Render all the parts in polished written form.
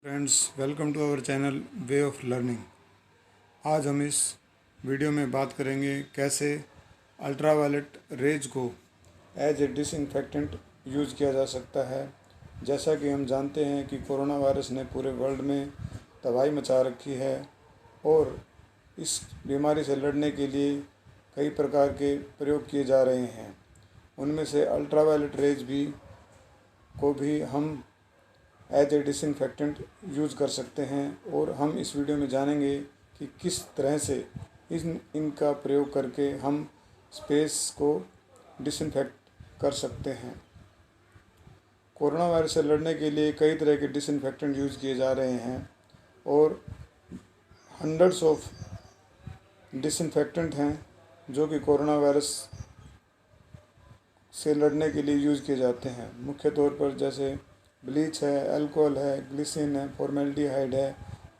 Friends, welcome to our channel way of learning. आज हम इस वीडियो में बात करेंगे कैसे अल्ट्रावायलेट रेज को एज ए डिसइंफेक्टेंट यूज़ किया जा सकता है। जैसा कि हम जानते हैं कि कोरोना वायरस ने पूरे वर्ल्ड में तबाही मचा रखी है और इस बीमारी से लड़ने के लिए कई प्रकार के प्रयोग किए जा रहे हैं। उनमें से अल्ट्रावायलेट रेज को भी हम एज ए डिसइंफेक्टेंट यूज़ कर सकते हैं और हम इस वीडियो में जानेंगे कि किस तरह से इनका प्रयोग करके हम स्पेस को डिसइंफेक्ट कर सकते हैं। कोरोना वायरस से लड़ने के लिए कई तरह के डिसइंफेक्टेंट यूज़ किए जा रहे हैं और हंड्रेड्स ऑफ डिसइंफेक्टेंट हैं जो कि कोरोना वायरस से लड़ने के लिए यूज़ किए जाते हैं। मुख्य तौर पर जैसे ब्लीच है, अल्कोहल है, ग्लिसरीन है, फॉर्मेल्डिहाइड है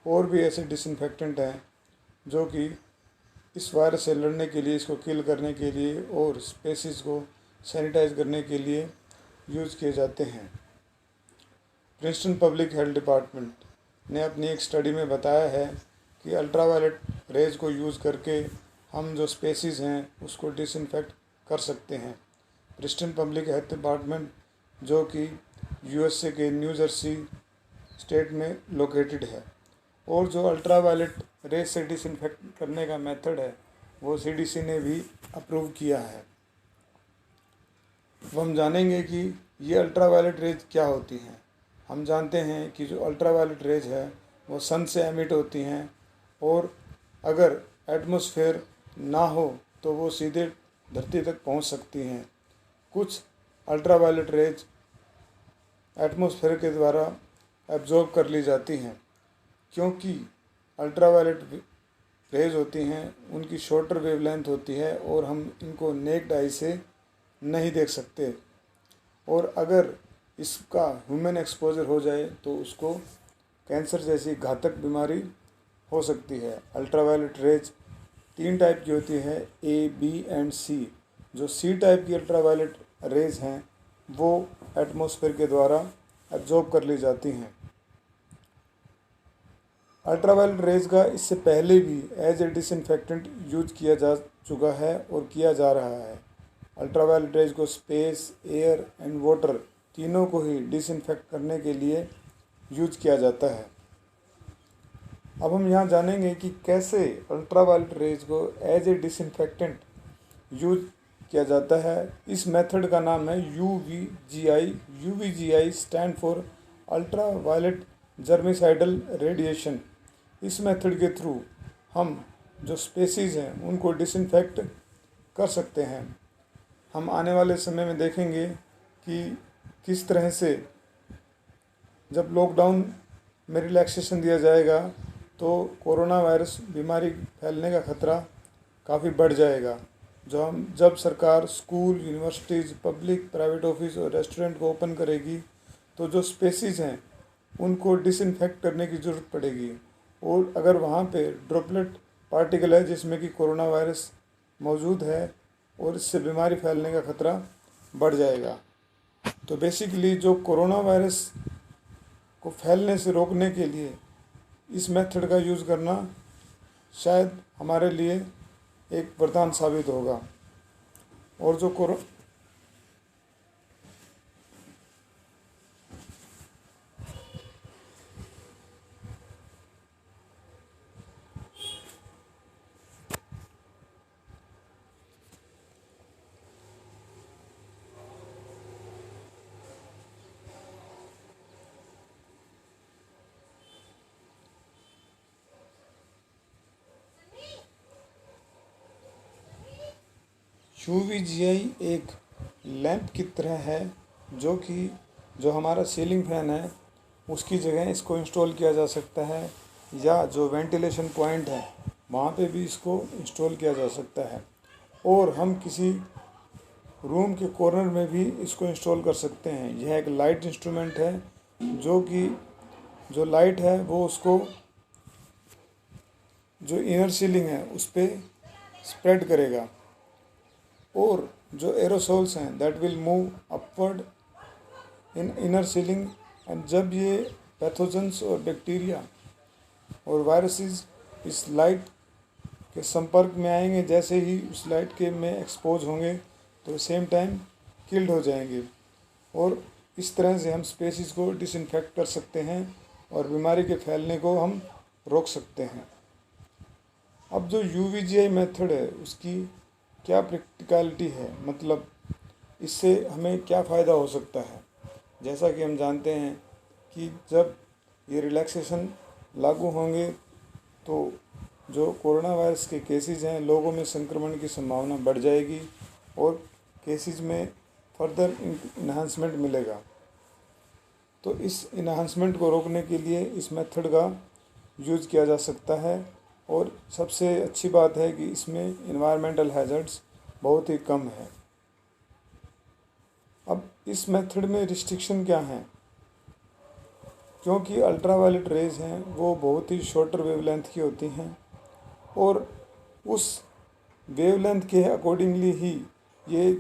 और भी ऐसे डिसइंफेक्टेंट हैं जो कि इस वायरस से लड़ने के लिए, इसको किल करने के लिए और स्पेसिस को सैनिटाइज करने के लिए यूज़ किए जाते हैं। प्रिंसटन पब्लिक हेल्थ डिपार्टमेंट ने अपनी एक स्टडी में बताया है कि अल्ट्रावायलेट रेज को यूज़ करके हम जो स्पेसिस हैं उसको डिसइंफेक्ट कर सकते हैं। प्रिंसटन पब्लिक हेल्थ डिपार्टमेंट जो कि यूएसए के न्यू जर्सी स्टेट में लोकेटेड है और जो अल्ट्रावायलेट रेज से डिसइंफेक्ट करने का मेथड है वो सीडीसी ने भी अप्रूव किया है। अब हम जानेंगे कि ये अल्ट्रावायलेट रेज क्या होती हैं। हम जानते हैं कि जो अल्ट्रावायलेट रेज है वो सन से एमिट होती हैं और अगर एटमॉस्फेयर ना हो तो वो सीधे धरती तक पहुंच सकती हैं। कुछ अल्ट्रावायलेट रेज एटमॉस्फेयर के द्वारा एब्जॉर्ब कर ली जाती हैं। क्योंकि अल्ट्रावायलेट रेज होती हैं उनकी शॉर्टर वेवलेंथ होती है और हम इनको नेक्ड आई से नहीं देख सकते और अगर इसका ह्यूमन एक्सपोजर हो जाए तो उसको कैंसर जैसी घातक बीमारी हो सकती है। अल्ट्रावायलेट रेज 3 टाइप की होती है, ए, बी एंड सी। जो सी टाइप की अल्ट्रावायलेट रेज हैं वो एटमॉस्फेयर के द्वारा एब्जॉर्ब कर ली जाती हैं। अल्ट्रावायलेट रेज का इससे पहले भी एज ए डिसइंफेक्टेंट यूज किया जा चुका है और किया जा रहा है। अल्ट्रावायलेट रेज को स्पेस, एयर एंड वाटर तीनों को ही डिसइंफेक्ट करने के लिए यूज किया जाता है। अब हम यहाँ जानेंगे कि कैसे अल्ट्रावायलेट रेज को एज ए डिसइंफेक्टेंट यूज किया जाता है। इस मेथड का नाम है UVGI. UVGI stand for ultraviolet germicidal radiation. इस मेथड के थ्रू हम जो स्पेसीज हैं उनको डिसइंफेक्ट कर सकते हैं। हम आने वाले समय में देखेंगे कि किस तरह से जब लॉकडाउन में रिलैक्सेशन दिया जाएगा तो कोरोना वायरस बीमारी फैलने का खतरा काफ़ी बढ़ जाएगा। जब सरकार school, universities, public, private office और रेस्टोरेंट को ओपन करेगी तो जो स्पेसीज हैं उनको डिसइंफेक्ट करने की ज़रूरत पड़ेगी और अगर वहाँ पे ड्रॉपलेट पार्टिकल है जिसमें कि कोरोना वायरस मौजूद है और इससे बीमारी फैलने का खतरा बढ़ जाएगा। तो बेसिकली जो कोरोना वायरस को फैलने से रोकने के लिए इस मेथड का यूज़ करना शायद हमारे लिए एक वरदान साबित होगा। और जो यूवीजीआई एक लैंप की तरह है जो हमारा सीलिंग फैन है उसकी जगह इसको इंस्टॉल किया जा सकता है या जो वेंटिलेशन पॉइंट है वहाँ पे भी इसको इंस्टॉल किया जा सकता है और हम किसी रूम के कॉर्नर में भी इसको इंस्टॉल कर सकते हैं। यह एक लाइट इंस्ट्रूमेंट है जो लाइट है वो उसको जो इनर सीलिंग है उस पर स्प्रेड करेगा और जो एरोसोल्स हैं that will move upward in inner ceiling and जब ये पैथोजेंस और बैक्टीरिया और वायरसेस इस लाइट के संपर्क में आएंगे। जैसे ही उस लाइट के में एक्सपोज होंगे तो सेम टाइम किल्ड हो जाएंगे, और इस तरह से हम स्पेसीज़ को डिसइंफेक्ट कर सकते हैं और बीमारी के फैलने को हम रोक सकते हैं। अब जो UVGI मेथड है उसकी क्या प्रैक्टिकलिटी है, मतलब इससे हमें क्या फ़ायदा हो सकता है। जैसा कि हम जानते हैं कि जब ये रिलैक्सेशन लागू होंगे तो जो कोरोना वायरस के केसेस हैं, लोगों में संक्रमण की संभावना बढ़ जाएगी और केसेस में फर्दर इन्हांसमेंट मिलेगा। तो इस इन्हांसमेंट को रोकने के लिए इस मेथड का यूज़ किया जा सकता है, और सबसे अच्छी बात है कि इसमें इन्वायरमेंटल हैज़र्ड्स बहुत ही कम है। अब इस मेथड में रिस्ट्रिक्शन क्या हैं, क्योंकि अल्ट्रावायलेट रेज हैं वो बहुत ही शॉर्टर वेवलेंथ की होती हैं और उस वेवलेंथ के अकॉर्डिंगली ही ये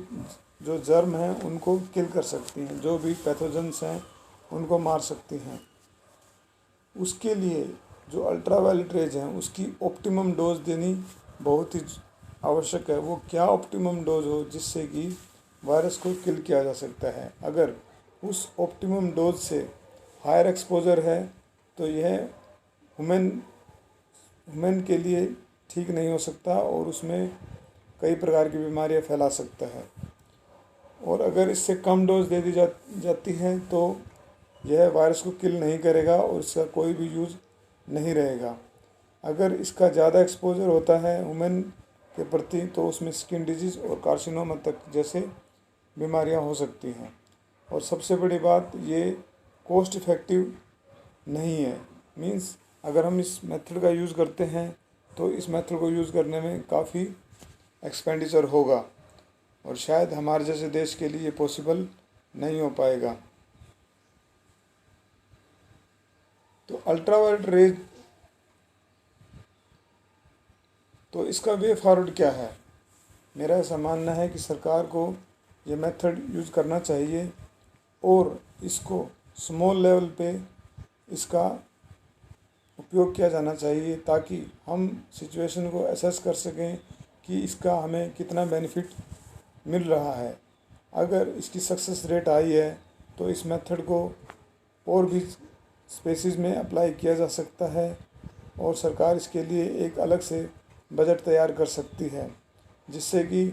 जो जर्म हैं उनको किल कर सकती हैं, जो भी पैथोजेंस हैं उनको मार सकती हैं। उसके लिए जो अल्ट्रावायलेट रेज हैं उसकी ऑप्टिमम डोज देनी बहुत ही आवश्यक है। वो क्या ऑप्टिमम डोज हो जिससे कि वायरस को किल किया जा सकता है। अगर उस ऑप्टिमम डोज से हायर एक्सपोजर है तो यह ह्यूमन के लिए ठीक नहीं हो सकता और उसमें कई प्रकार की बीमारियां फैला सकता है। और अगर इससे कम डोज दे दी जाती है तो यह वायरस को किल नहीं करेगा और इसका कोई भी यूज़ नहीं रहेगा। अगर इसका ज़्यादा एक्सपोजर होता है ह्यूमन के प्रति तो उसमें स्किन डिजीज़ और कार्सिनोमा तक जैसे बीमारियां हो सकती हैं। और सबसे बड़ी बात, ये कॉस्ट इफ़ेक्टिव नहीं है। मींस अगर हम इस मेथड का यूज़ करते हैं तो इस मेथड को यूज़ करने में काफ़ी एक्सपेंडिचर होगा और शायद हमारे जैसे देश के लिए पॉसिबल नहीं हो पाएगा। तो अल्ट्रावायलेट रेज, तो इसका वे फॉरवर्ड क्या है। मेरा ऐसा मानना है कि सरकार को ये मेथड यूज़ करना चाहिए और इसको स्मॉल लेवल पे इसका उपयोग किया जाना चाहिए ताकि हम सिचुएशन को असेस कर सकें कि इसका हमें कितना बेनिफिट मिल रहा है। अगर इसकी सक्सेस रेट हाई है तो इस मेथड को और भी स्पेसीज़ में अप्लाई किया जा सकता है और सरकार इसके लिए एक अलग से बजट तैयार कर सकती है, जिससे कि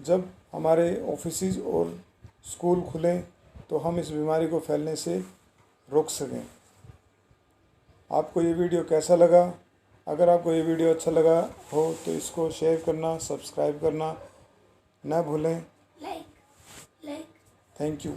जब हमारे ऑफिसेज और स्कूल खुलें तो हम इस बीमारी को फैलने से रोक सकें। आपको ये वीडियो कैसा लगा? अगर आपको ये वीडियो अच्छा लगा हो तो इसको शेयर करना, सब्सक्राइब करना ना भूलें। लाइक। Thank you.